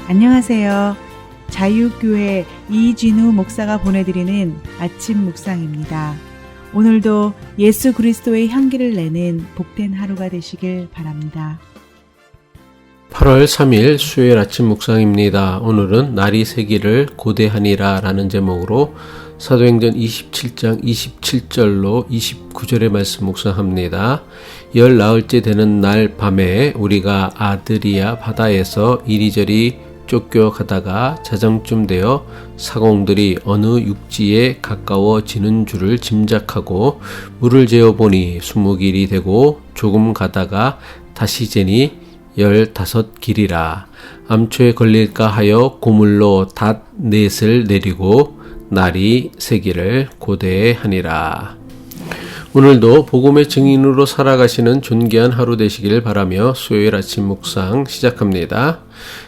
안녕하세요. 자유교회 이진우 목사가 보내드리는 아침 묵상입니다. 오늘도 예수 그리스도의 향기를 내는 복된 하루가 되시길 바랍니다. 8월 3일 수요일 아침 묵상입니다. 오늘은 날이 새기를 고대하니라 라는 제목으로 사도행전 27장 27절로 29절의 말씀 묵상합니다. 열 나흘째 되는 날 밤에 우리가 아드리아 바다에서 이리저리 쫓겨가다가 자정쯤 되어 사공들이 어느 육지에 가까워지는 줄을 짐작하고 물을 재어보니 20길이 되고 조금 가다가 다시 재니 15길이라. 암초에 걸릴까 하여 고물로 닷 넷을 내리고 날이 새기를 고대하니라. 오늘도 복음의 증인으로 살아가시는 존귀한 하루 되시길 바라며 수요일 아침 묵상 시작합니다.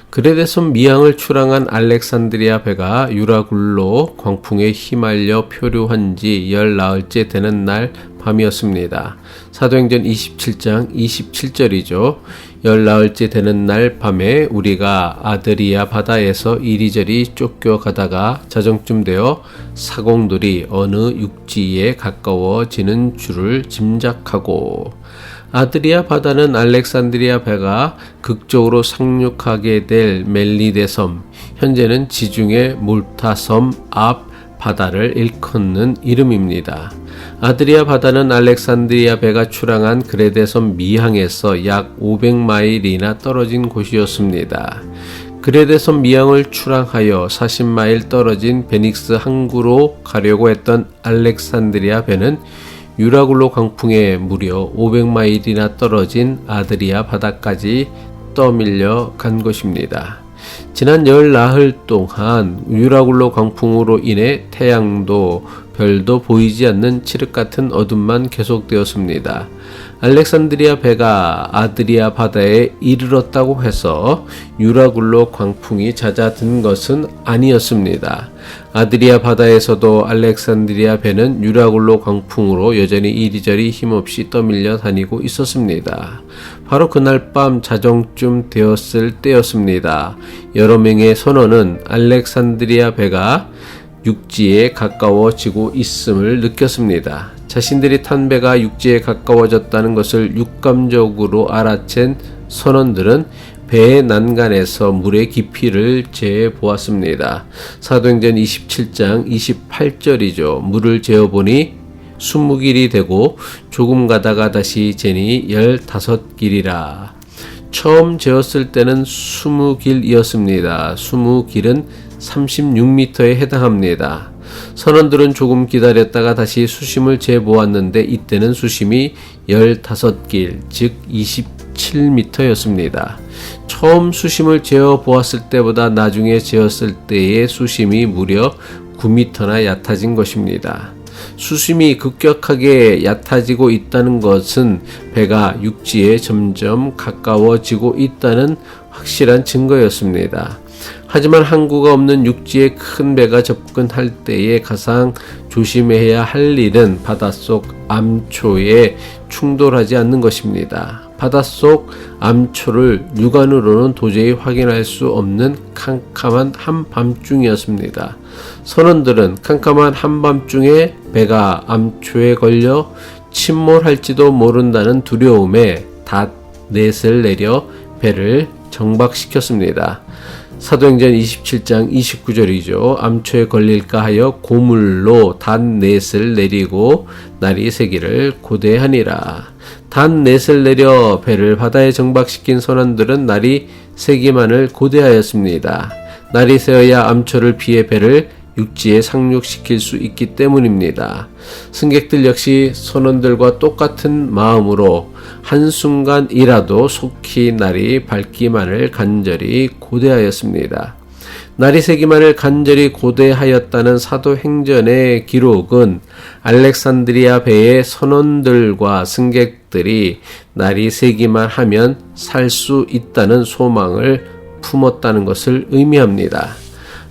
그레데손 미항을 출항한 알렉산드리아 배가 유라굴로 광풍에 휘말려 표류한 지 열 나흘째 되는 날 밤이었습니다. 사도행전 27장 27절이죠. 열 나흘째 되는 날 밤에 우리가 아드리아 바다에서 이리저리 쫓겨가다가 자정쯤 되어 사공들이 어느 육지에 가까워지는 줄을 짐작하고. 아드리아 바다는 알렉산드리아 배가 극적으로 상륙하게 될 멜리데 섬, 현재는 지중해 몰타 섬 앞 바다를 일컫는 이름입니다. 아드리아 바다는 알렉산드리아 배가 출항한 그레데 섬 미항에서 약 500마일이나 떨어진 곳이었습니다. 그레데 섬 미항을 출항하여 40마일 떨어진 베닉스 항구로 가려고 했던 알렉산드리아 배는 유라굴로 광풍에 무려 500마일이나 떨어진 아드리아 바다까지 떠밀려 간 것입니다. 지난 열 나흘 동안 유라굴로 광풍으로 인해 태양도 별도 보이지 않는 칠흑 같은 어둠만 계속되었습니다. 알렉산드리아 배가 아드리아 바다에 이르렀다고 해서 유라굴로 광풍이 잦아든 것은 아니었습니다. 아드리아 바다에서도 알렉산드리아 배는 유라굴로 광풍으로 여전히 이리저리 힘없이 떠밀려 다니고 있었습니다. 바로 그날 밤 자정쯤 되었을 때였습니다. 여러 명의 선원은 알렉산드리아 배가 육지에 가까워지고 있음을 느꼈습니다. 자신들이 탄 배가 육지에 가까워졌다는 것을 육감적으로 알아챈 선원들은 배의 난간에서 물의 깊이를 재보았습니다. 사도행전 27장 28절이죠. 물을 재어보니 20길이 되고 조금 가다가 다시 재니 15길이라. 처음 재었을 때는 20길이었습니다. 20길은 36m에 해당합니다. 선원들은 조금 기다렸다가 다시 수심을 재보았는데 이때는 수심이 15길, 즉 27m였습니다. 처음 수심을 재어보았을 때보다 나중에 재었을 때의 수심이 무려 9m나 얕아진 것입니다. 수심이 급격하게 얕아지고 있다는 것은 배가 육지에 점점 가까워지고 있다는 확실한 증거였습니다. 하지만 항구가 없는 육지에 큰 배가 접근할 때에 가장 조심해야 할 일은 바닷속 암초에 충돌하지 않는 것입니다. 바닷속 암초를 육안으로는 도저히 확인할 수 없는 캄캄한 한밤중이었습니다. 선원들은 캄캄한 한밤중에 배가 암초에 걸려 침몰할지도 모른다는 두려움에 닷 넷을 내려 배를 정박시켰습니다. 사도행전 27장 29절이죠. 암초에 걸릴까 하여 고물로 닷 넷을 내리고 날이 새기를 고대하니라. 닷 넷을 내려 배를 바다에 정박시킨 선원들은 날이 새기만을 고대하였습니다. 날이 새어야 암초를 피해 배를 육지에 상륙시킬 수 있기 때문입니다. 승객들 역시 선원들과 똑같은 마음으로 한순간이라도 속히 날이 밝기만을 간절히 고대하였습니다. 날이 새기만을 간절히 고대하였다는 사도행전의 기록은 알렉산드리아 배의 선원들과 승객들이 날이 새기만 하면 살 수 있다는 소망을 품었다는 것을 의미합니다.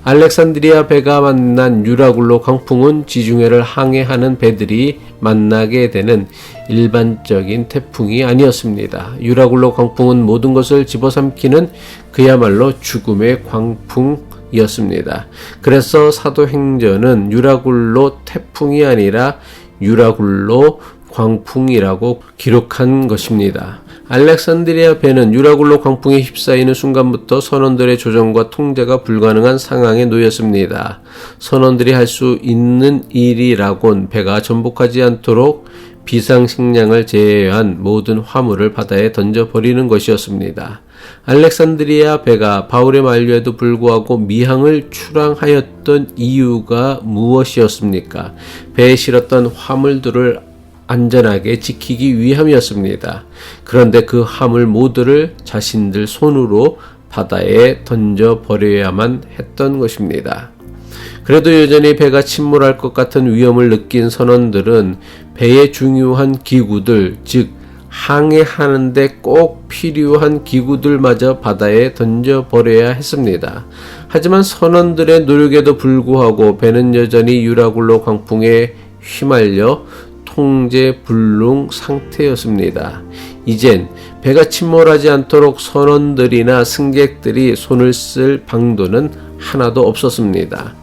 알렉산드리아 배가 만난 유라굴로 광풍은 지중해를 항해하는 배들이 만나게 되는 일반적인 태풍이 아니었습니다. 유라굴로 광풍은 모든 것을 집어삼키는 그야말로 죽음의 광풍이었습니다. 그래서 사도행전은 유라굴로 태풍이 아니라 유라굴로 광풍이라고 기록한 것입니다. 알렉산드리아 배는 유라굴로 광풍에 휩싸이는 순간부터 선원들의 조정과 통제가 불가능한 상황에 놓였습니다. 선원들이 할 수 있는 일이라곤 배가 전복하지 않도록 비상식량을 제외한 모든 화물을 바다에 던져버리는 것이었습니다. 알렉산드리아 배가 바울의 만류에도 불구하고 미항을 출항하였던 이유가 무엇이었습니까? 배에 실었던 화물들을 안전하게 지키기 위함이었습니다. 그런데 그 화물 모두를 자신들 손으로 바다에 던져버려야만 했던 것입니다. 그래도 여전히 배가 침몰할 것 같은 위험을 느낀 선원들은 배의 중요한 기구들, 즉 항해하는데 꼭 필요한 기구들마저 바다에 던져버려야 했습니다. 하지만 선원들의 노력에도 불구하고 배는 여전히 유라굴로 광풍에 휘말려 통제불능 상태였습니다. 이젠 배가 침몰하지 않도록 선원들이나 승객들이 손을 쓸 방도는 하나도 없었습니다.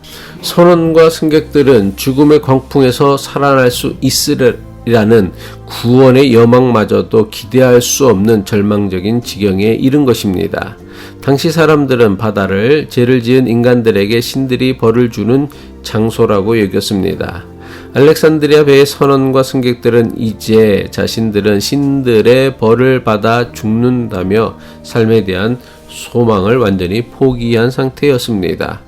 선원과 승객들은 죽음의 광풍에서 살아날 수 있으리라는 구원의 여망마저도 기대할 수 없는 절망적인 지경에 이른 것입니다. 당시 사람들은 바다를 죄를 지은 인간들에게 신들이 벌을 주는 장소라고 여겼습니다. 알렉산드리아 배의 선원과 승객들은 이제 자신들은 신들의 벌을 받아 죽는다며 삶에 대한 소망을 완전히 포기한 상태였습니다.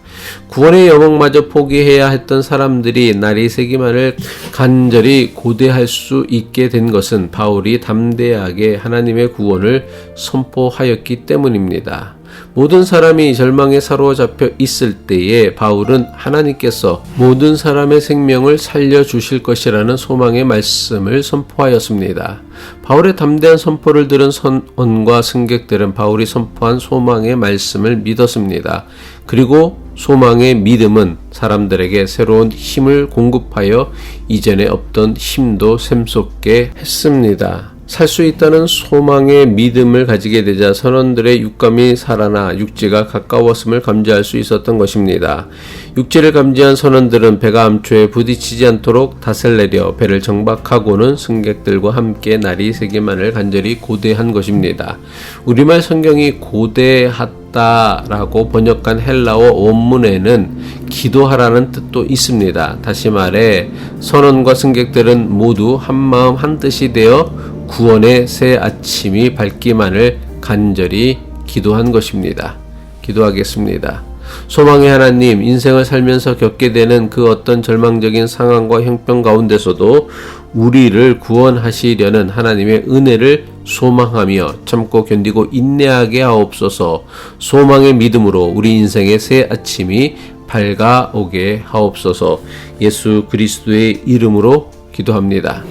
구원의 여망마저 포기해야 했던 사람들이 날이 새기만을 간절히 고대할 수 있게 된 것은 바울이 담대하게 하나님의 구원을 선포하였기 때문입니다. 모든 사람이 절망에 사로잡혀 있을 때에 바울은 하나님께서 모든 사람의 생명을 살려주실 것이라는 소망의 말씀을 선포하였습니다. 바울의 담대한 선포를 들은 선원과 승객들은 바울이 선포한 소망의 말씀을 믿었습니다. 그리고 소망의 믿음은 사람들에게 새로운 힘을 공급하여 이전에 없던 힘도 샘솟게 했습니다. 살 수 있다는 소망의 믿음을 가지게 되자 선원들의 육감이 살아나 육지가 가까웠음을 감지할 수 있었던 것입니다. 육지를 감지한 선원들은 배가 암초에 부딪히지 않도록 닷을 내려 배를 정박하고는 승객들과 함께 날이 새기만을 간절히 고대한 것입니다. 우리말 성경이 고대하다라고 번역한 헬라어 원문에는 기도하라는 뜻도 있습니다. 다시 말해 선원과 승객들은 모두 한마음 한뜻이 되어 구원의 새 아침이 밝기만을 간절히 기도한 것입니다. 기도하겠습니다. 소망의 하나님, 인생을 살면서 겪게 되는 그 어떤 절망적인 상황과 형편 가운데서도 우리를 구원하시려는 하나님의 은혜를 소망하며 참고 견디고 인내하게 하옵소서. 소망의 믿음으로 우리 인생의 새 아침이 밝아오게 하옵소서. 예수 그리스도의 이름으로 기도합니다.